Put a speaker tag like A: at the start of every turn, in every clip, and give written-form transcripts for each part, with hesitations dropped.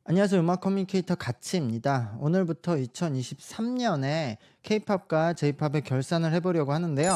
A: 안녕하세요. 음악 커뮤니케이터 가치입니다. 오늘부터 2023년에 K-팝과 J-팝의 결산을 해보려고 하는데요.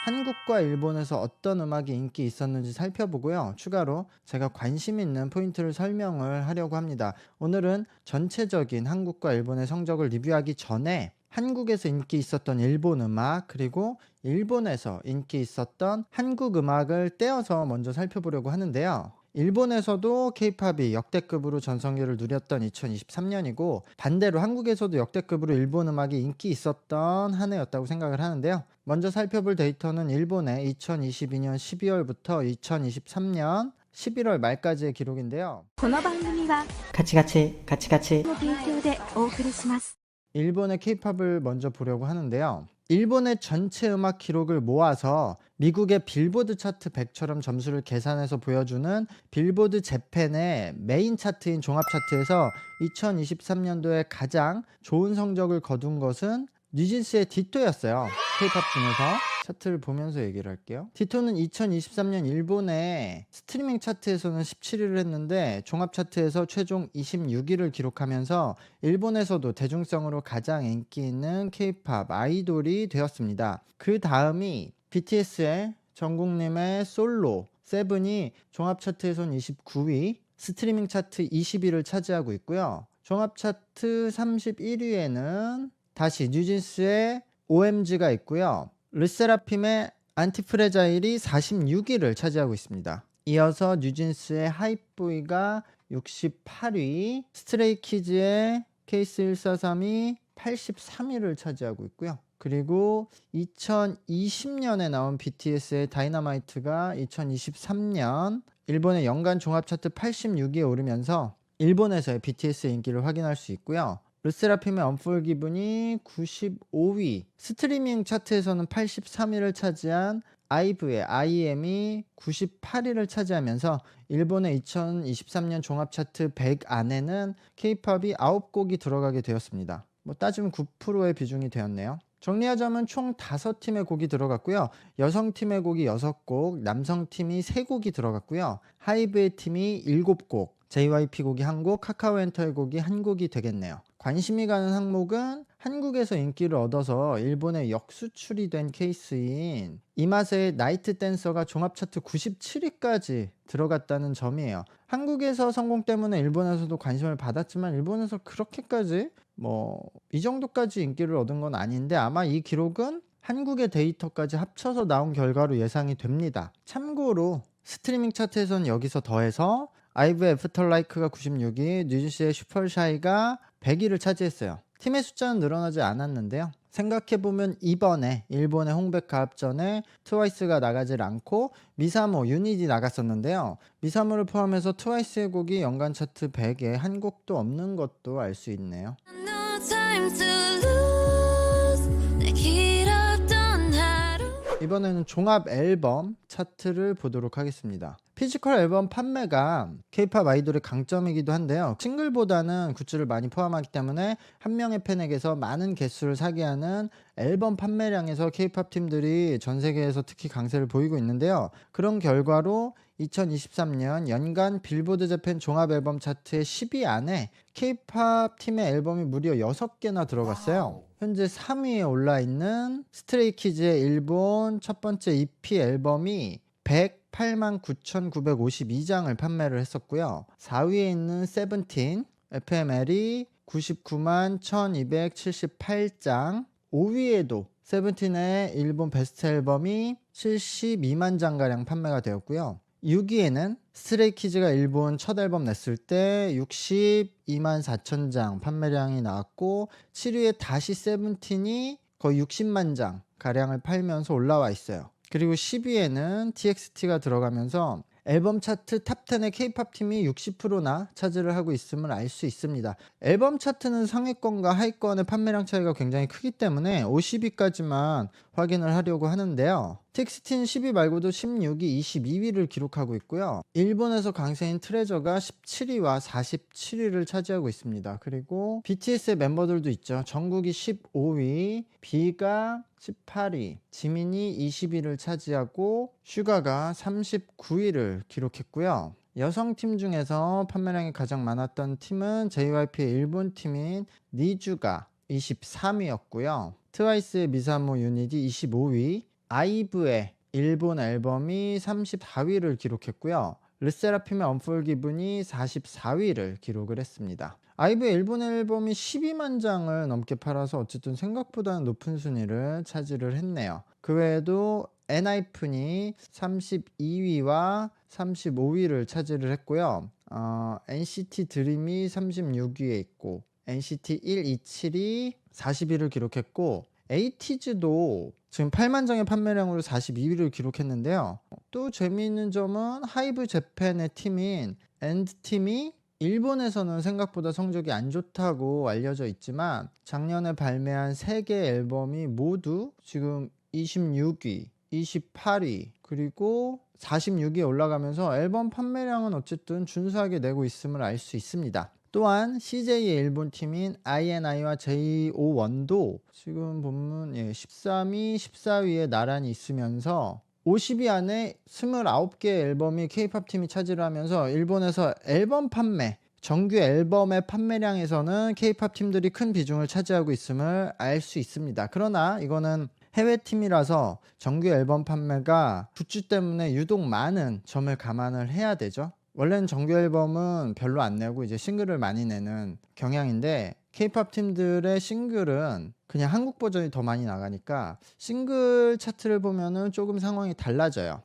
A: 한국과 일본에서 어떤 음악이 인기 있었는지 살펴보고요. 추가로 제가 관심 있는 포인트를 설명을 하려고 합니다. 오늘은 전체적인 한국과 일본의 성적을 리뷰하기 전에 한국에서 인기 있었던 일본 음악, 그리고 일본에서 인기 있었던 한국 음악을 떼어서 먼저 살펴보려고 하는데요. 일본에서도 케이팝이 역대급으로 전성기를 누렸던 2023년이고, 반대로 한국에서도 역대급으로 일본 음악이 인기 있었던 한 해였다고 생각을 하는데요. 먼저 살펴볼 데이터는 일본의 2022년 12월부터 2023년 11월 말까지의 기록인데요.
B: この番組はカチカチカチカチの提供でお送りします。
A: 일본의 케이팝을 먼저 보려고 하는데요. 일본의 전체 음악 기록을 모아서 미국의 빌보드 차트 100처럼 점수를 계산해서 보여주는 빌보드 재팬의 메인 차트인 종합 차트에서 2023년도에 가장 좋은 성적을 거둔 것은 뉴진스의 디토였어요. 케이팝 중에서 차트를 보면서 얘기를 할게요. 디토는 2023년 일본의 스트리밍 차트에서는 17위를 했는데 종합 차트에서 최종 26위를 기록하면서 일본에서도 대중성으로 가장 인기 있는 케이팝 아이돌이 되었습니다. 그 다음이 BTS의 정국님의 솔로 세븐이 종합 차트에선 29위, 스트리밍 차트 20위를 차지하고 있고요. 종합 차트 31위에는 다시 뉴진스의 OMG가 있고요. 르세라핌의 안티프레자일이 46위를 차지하고 있습니다. 이어서 뉴진스의 하이보이가 68위, 스트레이키즈의 케이스 143이 83위를 차지하고 있고요. 그리고 2020년에 나온 BTS의 다이너마이트가 2023년 일본의 연간 종합 차트 86위에 오르면서 일본에서의 BTS의 인기를 확인할 수 있고요. 르세라핌의 언폴기분이 95위, 스트리밍 차트에서는 83위를 차지한 아이브의 IM이 98위를 차지하면서 일본의 2023년 종합 차트 100 안에는 K-팝이 9곡이 들어가게 되었습니다. 따지면 9%의 비중이 되었네요. 정리하자면 총 5팀의 곡이 들어갔고요. 여성팀의 곡이 6곡, 남성팀이 3곡이 들어갔고요. 하이브의 팀이 7곡, JYP 곡이 1곡, 카카오엔터의 곡이 1곡이 되겠네요. 관심이 가는 항목은 한국에서 인기를 얻어서 일본에 역수출이 된 케이스인 이마세의 나이트 댄서가 종합 차트 97위까지 들어갔다는 점이에요. 한국에서 성공 때문에 일본에서도 관심을 받았지만 일본에서 그렇게까지 이 정도까지 인기를 얻은 건 아닌데, 아마 이 기록은 한국의 데이터까지 합쳐서 나온 결과로 예상이 됩니다. 참고로 스트리밍 차트에서는 여기서 더해서 아이브의 애프터라이크가 96위, 뉴진스의 슈퍼샤이가 100위를 차지했어요. 팀의 숫자는 늘어나지 않았는데요. 생각해보면 이번에 일본의 홍백가합전에 트와이스가 나가질 않고 미사모, 유닛이 나갔었는데요. 미사모를 포함해서 트와이스의 곡이 연간 차트 100에 한 곡도 없는 것도 알 수 있네요.
B: No time to lose. 내 길었던 하루.
A: 이번에는 종합 앨범 차트를 보도록 하겠습니다. 피지컬 앨범 판매가 K-팝 아이돌의 강점이기도 한데요. 싱글보다는 굿즈를 많이 포함하기 때문에 한 명의 팬에게서 많은 개수를 사게 하는 앨범 판매량에서 K-팝 팀들이 전 세계에서 특히 강세를 보이고 있는데요. 그런 결과로 2023년 연간 빌보드 재팬 종합 앨범 차트의 10위 안에 K-팝 팀의 앨범이 무려 6개나 들어갔어요. 현재 3위에 올라 있는 스트레이키즈의 일본 첫 번째 EP 앨범이 108만 9,952장을 판매를 했었고요. 4위에 있는 세븐틴 FML이 99만 1,278장, 5위에도 세븐틴의 일본 베스트 앨범이 72만 장가량 판매가 되었고요. 6위에는 스트레이키즈가 일본 첫 앨범 냈을 때 62만 4천 장 판매량이 나왔고, 7위에 다시 세븐틴이 거의 60만 장 가량을 팔면서 올라와 있어요. 그리고 10위에는 TXT가 들어가면서 앨범 차트 탑10의 K-팝 팀이 60%나 차지를 하고 있음을 알 수 있습니다. 앨범 차트는 상위권과 하위권의 판매량 차이가 굉장히 크기 때문에 50위까지만 확인을 하려고 하는데요. TXT는 10위 말고도 16위, 22위를 기록하고 있고요. 일본에서 강세인 트레저가 17위와 47위를 차지하고 있습니다. 그리고 BTS의 멤버들도 있죠. 정국이 15위, B가 18위, 지민이 20위를 차지하고 슈가가 39위를 기록했고요. 여성팀 중에서 판매량이 가장 많았던 팀은 JYP의 일본 팀인 니주가 23위였고요. 트와이스의 미사모 유닛이 25위, 아이브의 일본 앨범이 34위를 기록했고요. 르세라핌의 언폴기분이 44위를 기록을 했습니다. 아이브의 일본 앨범이 12만 장을 넘게 팔아서 어쨌든 생각보다는 높은 순위를 차지를 했네요. 그 외에도 엔하이픈이 32위와 35위를 차지를 했고요. NCT 드림이 36위에 있고 NCT 127이 40위를 기록했고 에이티즈도 지금 8만 장의 판매량으로 42위를 기록했는데요. 또 재미있는 점은 하이브 재팬의 팀인 엔드팀이 일본에서는 생각보다 성적이 안 좋다고 알려져 있지만 작년에 발매한 3개 앨범이 모두 지금 26위, 28위, 그리고 46위에 올라가면서 앨범 판매량은 어쨌든 준수하게 내고 있음을 알 수 있습니다. 또한 CJ의 일본 팀인 INI와 JO1도 지금 보면 13위, 14위에 나란히 있으면서 50위 안에 29개 앨범이 K-POP 팀이 차지를 하면서 일본에서 앨범 판매, 정규 앨범의 판매량에서는 K-POP 팀들이 큰 비중을 차지하고 있음을 알 수 있습니다. 그러나 이거는 해외 팀이라서 정규 앨범 판매가 굿즈 때문에 유독 많은 점을 감안을 해야 되죠. 원래는 정규 앨범은 별로 안 내고 이제 싱글을 많이 내는 경향인데 K-POP 팀들의 싱글은 그냥 한국 버전이 더 많이 나가니까 싱글 차트를 보면은 조금 상황이 달라져요.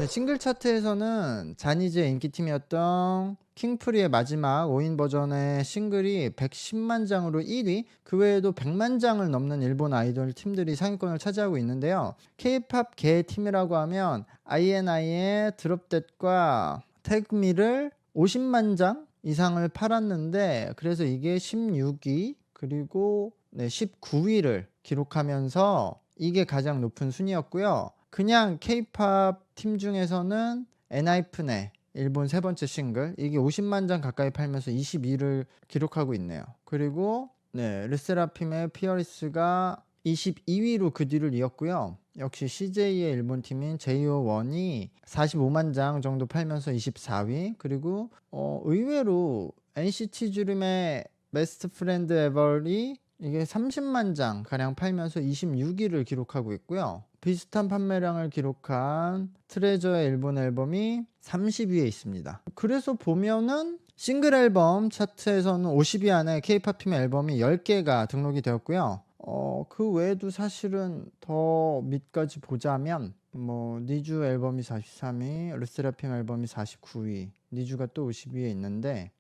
A: 싱글 차트에서는 자니즈의 인기팀이었던 킹프리의 마지막 5인 버전의 싱글이 110만 장으로 1위, 그 외에도 100만 장을 넘는 일본 아이돌 팀들이 상위권을 차지하고 있는데요. K-POP 계 팀이라고 하면 INI의 드롭댓과 태그미를 50만 장 이상을 팔았는데 그래서 이게 16위 그리고 19위를 기록하면서 이게 가장 높은 순위였고요. 그냥 K-POP 팀 중에서는 엔하이픈의 일본 세 번째 싱글 이게 50만 장 가까이 팔면서 22위를 기록하고 있네요. 그리고 르세라핌의 피어리스가 22위로 그 뒤를 이었고요. 역시 CJ의 일본 팀인 JO1이 45만 장 정도 팔면서 24위, 그리고 의외로 NCT 드림의 베스트 프렌드 에버이 이게 30만 장 가량 팔면서 26위를 기록하고 있고요. 비슷한 판매량을 기록한 트레저의 일본 앨범이 30위에 있습니다. 그래서 보면은 싱글 앨범 차트에서는 50위 안에 K-POP 팀의 앨범이 10개가 등록이 되었고요. 그 외에도 사실은 더 밑까지 보자면 니주 앨범이 43위, 르세라핌 앨범이 49위, 니주가 또 50위에 있는데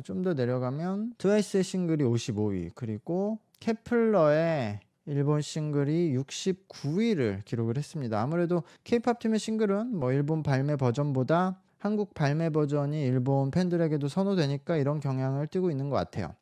A: 좀 더 내려가면 트와이스의 싱글이 55위, 그리고 케플러의 일본 싱글이 69위를 기록을 했습니다. 아무래도 K-POP 팀의 싱글은 일본 발매 버전보다 한국 발매 버전이 일본 팬들에게도 선호되니까 이런 경향을 띠고 있는 것 같아요.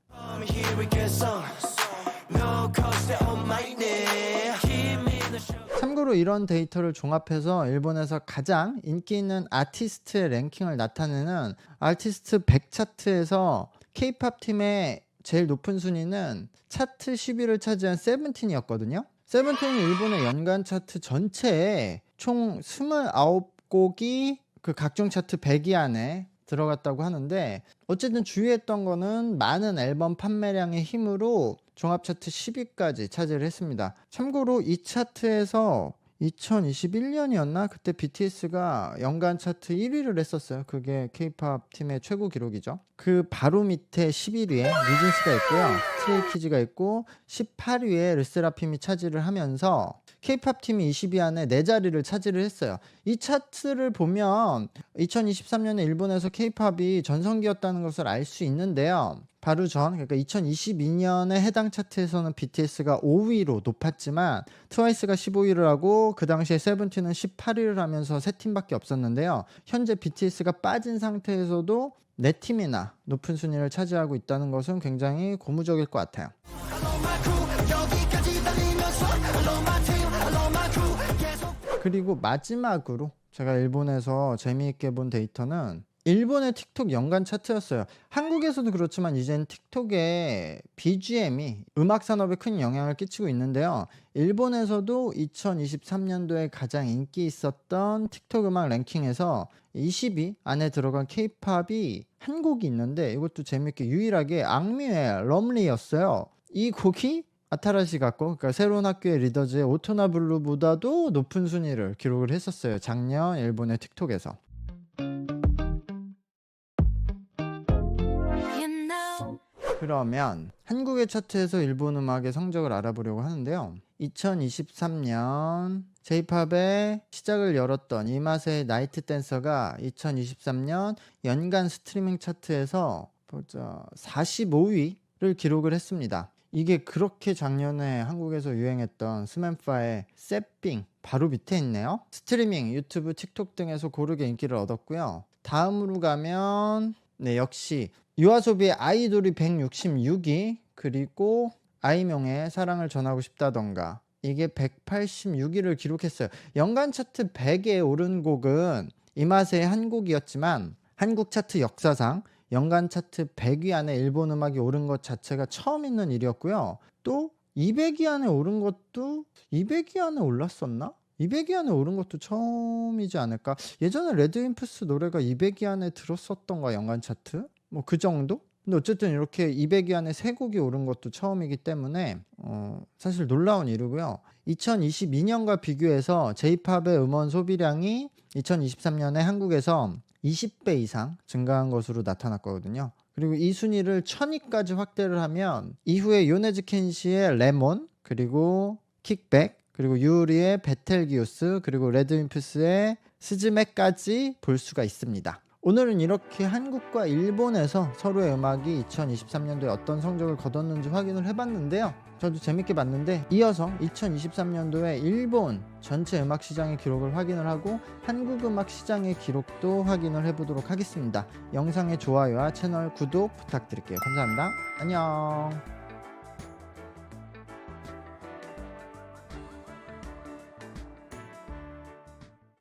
A: 참고로 이런 데이터를 종합해서 일본에서 가장 인기 있는 아티스트의 랭킹을 나타내는 아티스트 100 차트에서 K-POP 팀의 제일 높은 순위는 차트 10위를 차지한 세븐틴이었거든요. 세븐틴은 일본의 연간 차트 전체에 총 29곡이 그 각종 차트 100위 안에 들어갔다고 하는데 어쨌든 주의했던 거는 많은 앨범 판매량의 힘으로 종합 차트 10위까지 차지를 했습니다. 참고로 이 차트에서 2021년이었나? 그때 BTS가 연간 차트 1위를 했었어요. 그게 K-POP 팀의 최고 기록이죠. 그 바로 밑에 11위에 뉴진스가 있고요. 스트레이키즈가 있고 18위에 르세라핌이 차지를 하면서 K-POP 팀이 20위 안에 4자리를 차지를 했어요. 이 차트를 보면 2023년에 일본에서 K-POP이 전성기였다는 것을 알 수 있는데요. 바로 그러니까 2022년에 해당 차트에서는 BTS가 5위로 높았지만 트와이스가 15위를 하고 그 당시에 세븐틴은 18위를 하면서 3팀밖에 없었는데요. 현재 BTS가 빠진 상태에서도 4팀이나 높은 순위를 차지하고 있다는 것은 굉장히 고무적일 것 같아요. 그리고 마지막으로 제가 일본에서 재미있게 본 데이터는 일본의 틱톡 연간 차트였어요. 한국에서도 그렇지만 이젠 틱톡의 BGM이 음악 산업에 큰 영향을 끼치고 있는데요. 일본에서도 2023년도에 가장 인기 있었던 틱톡 음악 랭킹에서 20위 안에 들어간 케이팝이 한 곡이 있는데, 이것도 재밌게 유일하게 악뮤의 럼리였어요. 이 곡이 아타라시 가코, 그러니까 새로운 학교의 리더즈의 오토나 블루보다도 높은 순위를 기록을 했었어요, 작년 일본의 틱톡에서.
B: You know
A: 그러면 한국의 차트에서 일본 음악의 성적을 알아보려고 하는데요. 2023년 J-팝의 시작을 열었던 이마세의 나이트 댄서가 2023년 연간 스트리밍 차트에서 45위를 기록을 했습니다. 이게 그렇게 작년에 한국에서 유행했던 스맨파의 세핑 바로 밑에 있네요. 스트리밍, 유튜브, 틱톡 등에서 고르게 인기를 얻었고요. 다음으로 가면 역시 유아소비의 아이돌이 166위, 그리고 아이명의 사랑을 전하고 싶다던가, 이게 186위를 기록했어요. 연간 차트 100에 오른 곡은 이마세의 한 곡이었지만 한국 차트 역사상 연간 차트 100위 안에 일본 음악이 오른 것 자체가 처음 있는 일이었고요. 또 200위 안에 오른 것도, 200위 안에 올랐었나? 200위 안에 오른 것도 처음이지 않을까? 예전에 레드임프스 노래가 200위 안에 들었었던가, 연간 차트? 뭐 그 정도? 근데 어쨌든 이렇게 200위 안에 3곡이 오른 것도 처음이기 때문에 사실 놀라운 일이고요. 2022년과 비교해서 J-팝의 음원 소비량이 2023년에 한국에서 20배 이상 증가한 것으로 나타났거든요. 그리고 이 순위를 1000위까지 확대를 하면 이후에 요네즈 켄시의 레몬, 그리고 킥백, 그리고 유리의 베텔기우스, 그리고 레드윈프스의 스즈메까지 볼 수가 있습니다. 오늘은 이렇게 한국과 일본에서 서로의 음악이 2023년도에 어떤 성적을 거뒀는지 확인을 해봤는데요. 저도 재밌게 봤는데, 이어서 2023년도에 일본 전체 음악 시장의 기록을 확인을 하고 한국 음악 시장의 기록도 확인을 해보도록 하겠습니다. 영상의 좋아요와 채널 구독 부탁드릴게요. 감사합니다. 안녕.